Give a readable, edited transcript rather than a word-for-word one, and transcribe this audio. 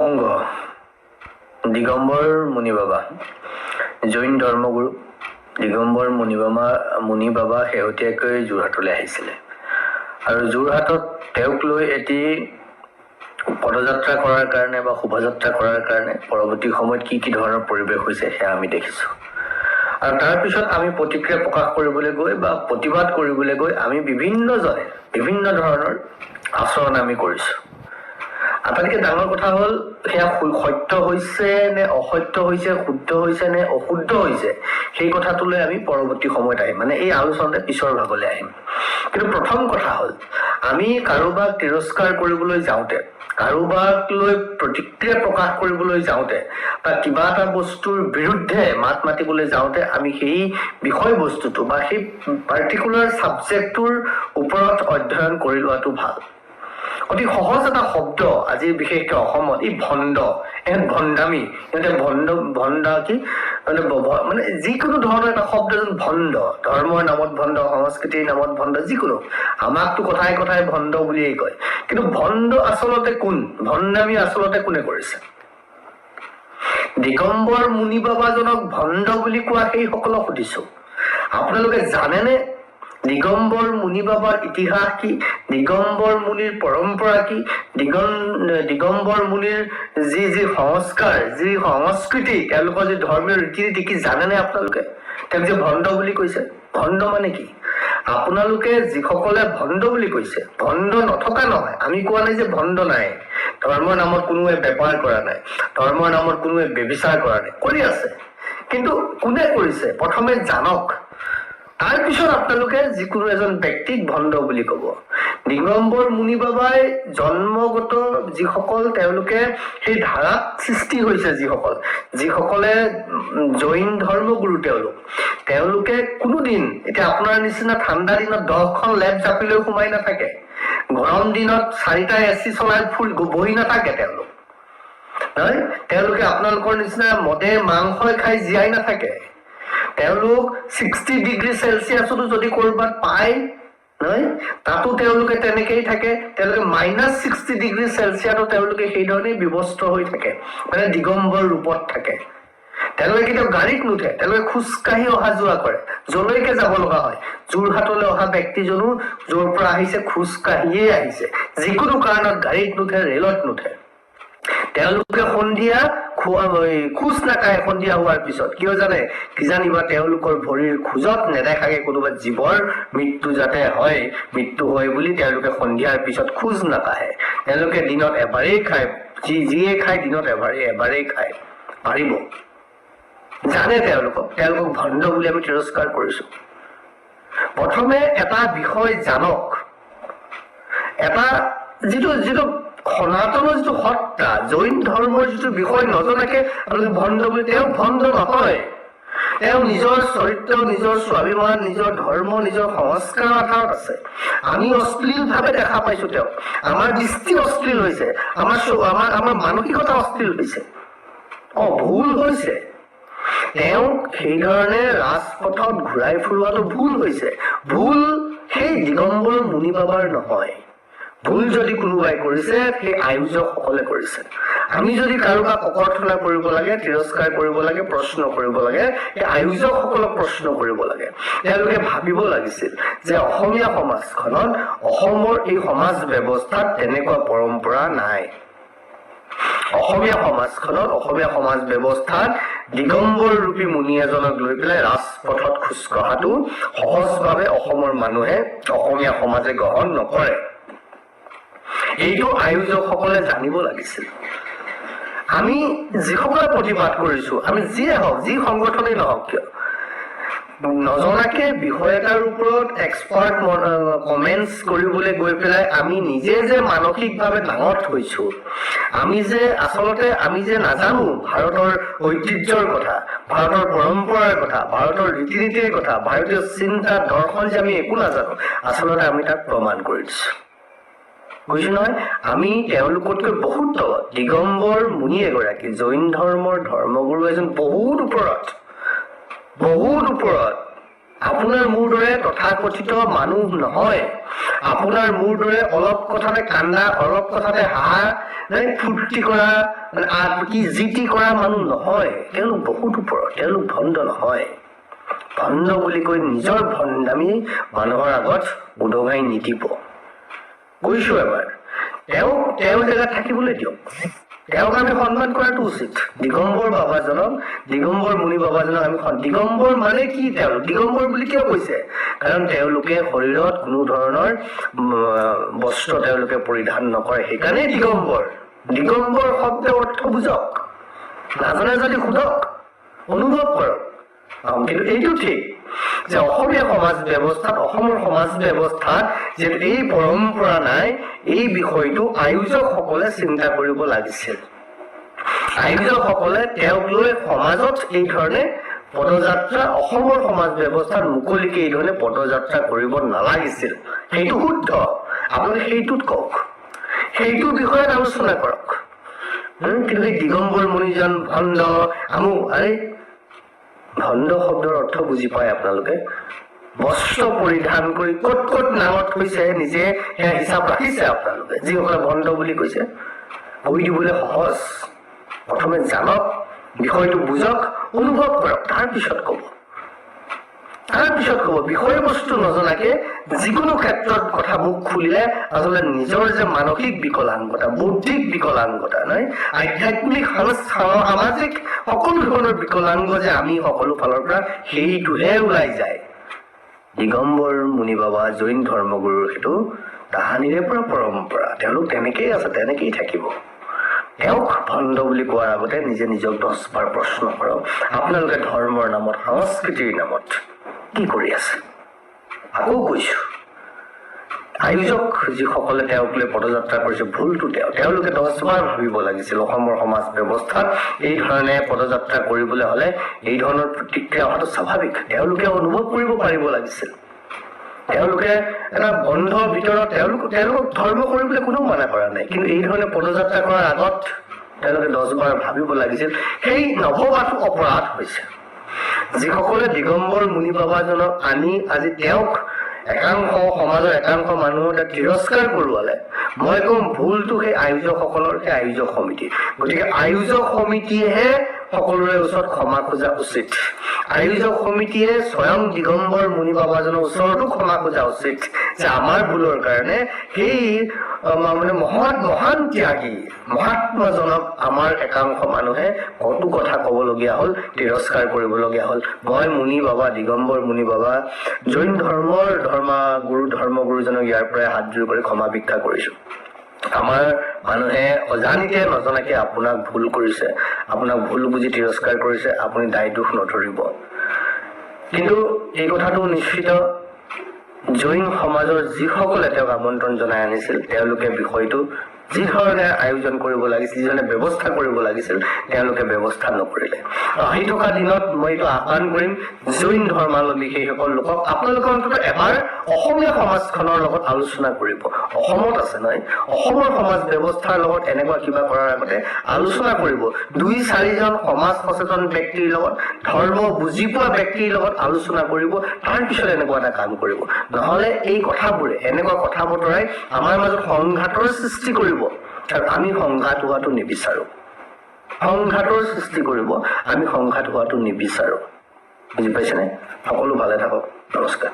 অংগ দিগম্বৰ মুনি বাবা জৈন ধৰ্মগুৰু দিগম্বৰ মুনি বাবা শেহতীয়াকৈ যোৰহাটলৈ আহিছিলে আৰু যোৰহাটত তেওঁক লৈ এটি পদযাত্ৰা কৰাৰ কাৰণে বা শোভাযাত্ৰা কৰাৰ কাৰণে পৰৱৰ্তী সময়ত কি ধৰণৰ পৰিৱেশ হৈছে সেয়া আমি দেখিছোঁ আৰু তাৰ পিছত আমি প্ৰতিক্ৰিয়া প্ৰকাশ কৰিবলৈ গৈ বা প্ৰতিবাদ কৰিবলৈ গৈ আমি বিভিন্নজনে বিভিন্ন ধৰণৰ আচৰণ আমি কৰিছোঁ। আটাইতকৈ ডাঙৰ কথা হ'ল সেয়া সত্য হৈছে নে অসত্য হৈছে, শুদ্ধ হৈছে নে অশুদ্ধ হৈছে, সেই কথাটোলৈ আমি পৰৱৰ্তী সময়ত আহিম, মানে এই আলোচনাতে পিছৰ ভাগলৈ আহিম। কিন্তু প্ৰথম কথা হ'ল আমি কাৰোবাক তিৰস্কাৰ কৰিবলৈ যাওঁতে, কাৰোবাক লৈ প্ৰতিক্ৰিয়া প্ৰকাশ কৰিবলৈ যাওঁতে বা কিবা এটা বস্তুৰ বিৰুদ্ধে মাত মাতিবলৈ যাওঁতে আমি সেই বিষয়বস্তুটো বা সেই পাৰ্টিকুলাৰ ছাবজেক্টটোৰ ওপৰত অধ্যয়ন কৰি লোৱাটো ভাল। অতি সহজ এটা শব্দ আজি বিশেষকৈ অসমত, এই ভণ্ড, ভণ্ডামী, ভণ্ডা কি মানে যিকোনো ধৰণৰ এটা শব্দ যেন ভণ্ড, ধৰ্মৰ নামত ভণ্ড, সংস্কৃতিৰ নামত ভণ্ড, যিকোনো আমাকতো কথাই কথাই ভণ্ড বুলিয়েই কয়। কিন্তু ভণ্ড আচলতে কোন, ভণ্ডামী আচলতে কোনে কৰিছে? দিগম্বৰ মুনি বাবাজনক ভণ্ড বুলি কোৱা সেইসকলক সুধিছো, আপোনালোকে জানেনে দিগম্বৰ মুনি বাবাৰ ইতিহাস কি, দিগম্বৰ মুনিৰ পৰম্পৰা কি, দিগম্বৰ মুনিৰ যি সংস্কাৰ, যি সংস্কৃতি, তেওঁলোকৰ যি ধৰ্মীয় ৰীতি নীতি কি জানেনে আপোনালোকে? তেওঁক যে ভণ্ড বুলি কৈছে, ভণ্ড মানে কি? আপোনালোকে যিসকলে ভণ্ড বুলি কৈছে, ভণ্ড নথকা নহয়, আমি কোৱা নাই যে ভণ্ড নাই, ধৰ্মৰ নামত কোনোৱে বেপাৰ কৰা নাই, ধৰ্মৰ নামত কোনোৱে ব্যভিচাৰ কৰা নাই, কৰি আছে, কিন্তু কোনে কৰিছে প্ৰথমে জানক, তাৰ পিছত আপোনালোকে যিকোনো এজন ব্যক্তিক ভণ্ড বুলি কব। দিগম্বৰ মুনি বাবাই জন্মগত যিসকল, তেওঁলোকে সেই ধাৰাত সৃষ্টি হৈছে, যিসকলে জৈন ধৰ্মগুৰু, তেওঁলোকে কোনোদিন এতিয়া আপোনাৰ নিচিনা ঠাণ্ডা দিনত 10খন লেপ জাপিলৈ সোমাই নাথাকে, গৰম দিনত 4টা এচি চলাই ফুল বহি নাথাকে, তেওঁলোকে আপোনালোকৰ নিচিনা মদে মাংসই খাই জীয়াই নাথাকে, তেওঁলোক 60 ডিগ্ৰী চেলচিয়াছতো যদি কৰবাত পায় তাতো তেওঁলোকে তেনেকেই থাকে, তেওঁলোকে -60 ডিগ্ৰী চেলচিয়াছতো তেওঁলোকে সেইধৰণেই বিবস্ত্ৰ হৈ থাকে, মানে দিগম্বৰ ৰূপত থাকে। তেওঁলোকে কেতিয়াও গাড়ীত নুঠে, তেওঁলোকে খোজকাঢ়ি অহা যোৱা কৰে, যলৈকে যাব লগা হয়। যোৰহাটলৈ অহা ব্যক্তিজনো যৰ পৰা আহিছে খোজকাঢ়িয়ে আহিছে, যিকোনো কাৰণত গাড়ীত নুঠে, ৰেলত নুঠে। তেওঁলোকে সন্ধিয়া খোজ নাকাঢ়ে সন্ধিয়া হোৱাৰ পিছত, কিয় জানে? কিজানিবা তেওঁলোকৰ ভৰিৰ খোজত নেদেখাকে কোনোবা জীৱৰ মৃত্যু যাতে হয়, মৃত্যু হয় বুলি তেওঁলোকে সন্ধিয়াৰ পিছত খোজ নাকাঢ়ে। তেওঁলোকে দিনত এবাৰেই খায়, যিয়ে খায় দিনত এবাৰেই খায়, পাৰিব। জানে তেওঁলোকক ভণ্ড বুলি আমি তিৰস্কাৰ কৰিছো। প্ৰথমে এটা বিষয় জানক, এটা যিটো সনাতনৰ যিটো সত্তা, জৈন ধৰ্মৰ যিটো বিষয় নজনাকে ভণ্ড বুলি, তেওঁ ভণ্ড নহয়, তেওঁ নিজৰ চৰিত্ৰ, নিজৰ স্বাভিমান, নিজৰ ধৰ্ম, নিজৰ সংস্কাৰৰ আধাৰত আছে। আমি অশ্লীল ভাৱে দেখা পাইছো তেওঁক, আমাৰ দৃষ্টি অশ্লীল হৈছে, আমাৰ মানসিকতা অশ্লীল হৈছে, ভুল হৈছে। তেওঁক সেইধৰণে ৰাজপথত ঘূৰাই ফুৰোৱাটো ভুল হৈছে। ভুল সেই দিগম্বৰ মুনি বাবাৰ নহয়, ভুল যদি কোনোবাই কৰিছে সেই আয়োজকসকলে কৰিছে। আমি যদি কাৰোবাক অকৰ্থনা কৰিব লাগে, তিৰস্কাৰ কৰিব লাগে, প্ৰশ্ন কৰিব লাগে, সেই আয়োজকসকলক প্ৰশ্ন কৰিব লাগে। তেওঁলোকে ভাবিব লাগিছিল যে অসমীয়া সমাজখনত, অসমৰ এই সমাজ ব্যৱস্থাত তেনেকুৱা পৰম্পৰা নাই। অসমীয়া সমাজখনত, অসমীয়া সমাজ ব্যৱস্থাত দিগম্বৰ ৰূপী মুনি এজনক লৈ পেলাই ৰাজপথত খোজ কঢ়াটো সহজভাৱে অসমৰ মানুহে, অসমীয়া সমাজে গ্ৰহণ নকৰে। এইটো আয়োজকসকলে জানিব লাগিছিল। আমি যিসকলে প্ৰতিবাদ কৰিছো, আমি যিয়ে হওক, যি সংগঠনেই নহওক কিয়, নজনাকে বিষয় এটাৰ ওপৰত এক্সপাৰ্ট কমেন্টছ কৰিবলৈ গৈ পেলাই আমি নিজে যে মানসিকভাৱে ডাঙৰ হৈছো, আমি যে নাজানো ভাৰতৰ ঐতিহ্যৰ কথা, ভাৰতৰ পৰম্পৰাৰ কথা, ভাৰতৰ ৰীতি নীতিৰ কথা, ভাৰতীয় চিন্তা দৰ্শন যে আমি একো নাজানো, আচলতে আমি তাক প্ৰমাণ কৰি দিছো। বুজিছো নহয়, আমি তেওঁলোকতকৈ বহুত তলত। দিগম্বৰ মুনি এগৰাকী জৈন ধৰ্মৰ ধৰ্মগুৰু এজন, বহুত ওপৰত। আপোনাৰ মোৰ দৰে তথাকথিত মানুহ নহয়, আপোনাৰ মোৰ দৰে অলপ কথাতে কান্দা, অলপ কথাতে হাঁহা, ফূৰ্তি কৰা, কি জিতি কৰা মানুহ নহয়। তেওঁলোক বহুত ওপৰত, তেওঁলোক ভণ্ড নহয়। ভণ্ড বুলি কৈ নিজৰ ভণ্ডামি মানুহৰ আগত উদঙাই নিদিব। কৈছো এবাৰ, তেওঁৰ জেগাত থাকিবলৈ দিয়ক, তেওঁক আমি সন্মান কৰাটো উচিত। দিগম্বৰ বাবাজনক, দিগম্বৰ মুনি বাবাজনক আমি দিগম্বৰ মানে কি, তেওঁলোক দিগম্বৰ বুলি কিয় কৈছে? কাৰণ তেওঁলোকে শৰীৰত কোনো ধৰণৰ বস্ত্ৰ তেওঁলোকে পৰিধান নকৰে, সেইকাৰণে দিগম্বৰ। দিগম্বৰ শব্দৰ অৰ্থ বুজক, নাজানে যদি সোধক, অনুভৱ কৰক। কিন্তু এইটো ঠিক যে অসমীয়া সমাজ ব্যৱস্থাত, অসমৰ সমাজ ব্যৱস্থাত যিহেতু এই পৰম্পৰা নাই, এই বিষয়টো আয়োজকসকলে চিন্তা কৰিব লাগিছিল। আয়োজকসকলে তেওঁক লৈ সমাজত এই ধৰণে পদযাত্ৰা, অসমৰ সমাজ ব্যৱস্থাত মুকলিকে এই ধৰণে পদযাত্ৰা কৰিব নালাগিছিল। সেইটো শুদ্ধ, আপোনালোকে সেইটোত কওক, সেইটো বিষয়ত আলোচনা কৰক। কিন্তু সেই দিগম্বৰ মুনিজন ভণ্ড ভণ্ড শব্দৰ অৰ্থ বুজি পায় আপোনালোকে? বস্ত্ৰ পৰিধান কৰি ক'ত ক'ত নামত থৈছে নিজে সেয়া হিচাপ ৰাখিছে আপোনালোকে? যিসকলে ভণ্ড বুলি কৈছে, কৈ দিবলৈ সহজ। প্ৰথমে জানক, বিষয়টো বুজক, অনুভৱ কৰক, তাৰপিছত ক'ব। বিষয়বস্তু নজনাকে যিকোনো ক্ষেত্ৰত কথা মুখ খুলিলে আচলতে নিজৰ যে মানসিক বিকলাংগতা, বৌদ্ধিক বিকলাংগতা, আধ্যাত্মিক, সামাজিক সকলো ধৰণৰ বিকলাংগ যে আমি সকলো ফালৰ পৰা, সেইটোহে ওলাই যায়। দিগম্বৰ মুনি বাবা জৈন ধৰ্মগুৰুৰ সেইটো তাহানিৰে পৰা পৰম্পৰা। তেওঁলোক তেনেকেই আছে, তেনেকেই থাকিব। তেওঁক ভণ্ড বুলি কোৱাৰ আগতে নিজে নিজক 10 বাৰ প্ৰশ্ন কৰক, আপোনালোকে ধৰ্মৰ নামত, সংস্কৃতিৰ নামত কি কৰি আছে? আকৌ কৈছো, আয়োজক যিসকলে তেওঁক লৈ পদযাত্ৰা কৰিছে, ভুলটো তেওঁলোকে 10 বাৰ ভাবিব লাগিছিল। অসমৰ সমাজ ব্যৱস্থাত এই ধৰণে পদযাত্ৰা কৰিবলৈ হলে এই ধৰণৰ প্ৰতিক্ৰিয়া অহাটো স্বাভাৱিক, তেওঁলোকে অনুভৱ কৰিব পাৰিব লাগিছিল। তেওঁলোকে এটা বন্ধৰ ভিতৰত তেওঁলোকক ধৰ্ম কৰিবলৈ কোনেও মানা কৰা নাই, কিন্তু এই ধৰণে পদযাত্ৰা কৰাৰ আগত তেওঁলোকে 10 বাৰ ভাবিব লাগিছিল। সেই নভবাটো অপৰাধ হৈছে। যিসকলে দিগম্বৰ মুনি বাবাজনক আনি আজি তেওঁক একাংশ সমাজৰ একাংশ মানুহৰ তিৰস্কাৰ কৰোৱালে, মই কম ভুলটো সেই আয়োজকসকলৰ, সেই আয়োজক সমিতি। গতিকে আয়োজক সমিতিয়েহে সকলোৰে ওচৰত ক্ষমা খোজা উচিত। আয়োজক সমিতিয়ে স্বয়ং দিগম্বৰ মুনি বাবাজনৰ ওচৰতো ক্ষমা খোজা উচিত যে আমাৰ ভুলৰ কাৰণে সেই মহান ত্যাগী মহাত্মাজনক আমাৰ একাংশ মানুহে কটু কথা কবলগীয়া হল, তিৰস্কাৰ কৰিবলগীয়া হল। মই মুনি বাবা, দিগম্বৰ মুনি বাবা, জৈন ধৰ্মগুৰুজনক ইয়াৰ পৰাই হাত জোৰ কৰি ক্ষমা ভিক্ষা কৰিছো। আমাৰ মানুহে অজানিতে নজনাকে আপোনাক ভুল কৰিছে, আপোনাক ভুল বুজি তিৰস্কাৰ কৰিছে, আপুনি দায় দোষ নধৰিব। কিন্তু এই কথাটো নিশ্চিত, জৈন সমাজৰ যিসকলে তেওঁক আমন্ত্ৰণ জনাই আনিছিল, তেওঁলোকে বিষয়টো যি ধৰণে আয়োজন কৰিব লাগিছিল, যি ধৰণে ব্যৱস্থা কৰিব লাগিছিল, তেওঁলোকে ব্যৱস্থা নকৰিলে। আহি থকা দিনত মই এইটো আহ্বান কৰিম, জৈন ধৰ্মাৱলম্বী সেইসকল লোকক আপোনালোকে অন্তত এবাৰ অসমীয়া সমাজখনৰ লগত আলোচনা কৰিব। অসমত আছে নহয়, অসমৰ সমাজ ব্যৱস্থাৰ লগত এনেকুৱা কিবা কৰাৰ আগতে আলোচনা কৰিব। 2-4জন সমাজ সচেতন ব্যক্তিৰ লগত, ধৰ্ম বুজি পোৱা ব্যক্তিৰ লগত আলোচনা কৰিব, তাৰপিছত এনেকুৱা এটা কাম কৰিব। নহলে এই কথাবোৰে, এনেকুৱা কথা বতৰাই আমাৰ মাজত সংঘাতৰ সৃষ্টি কৰিব, আৰু আমি সংঘাত হোৱাটো নিবিচাৰো। সংঘাতৰ সৃষ্টি কৰিব, আমি সংঘাত হোৱাটো নিবিচাৰো। বুজি পাইছেনে? সকলো ভালে থাকক, নমস্কাৰ।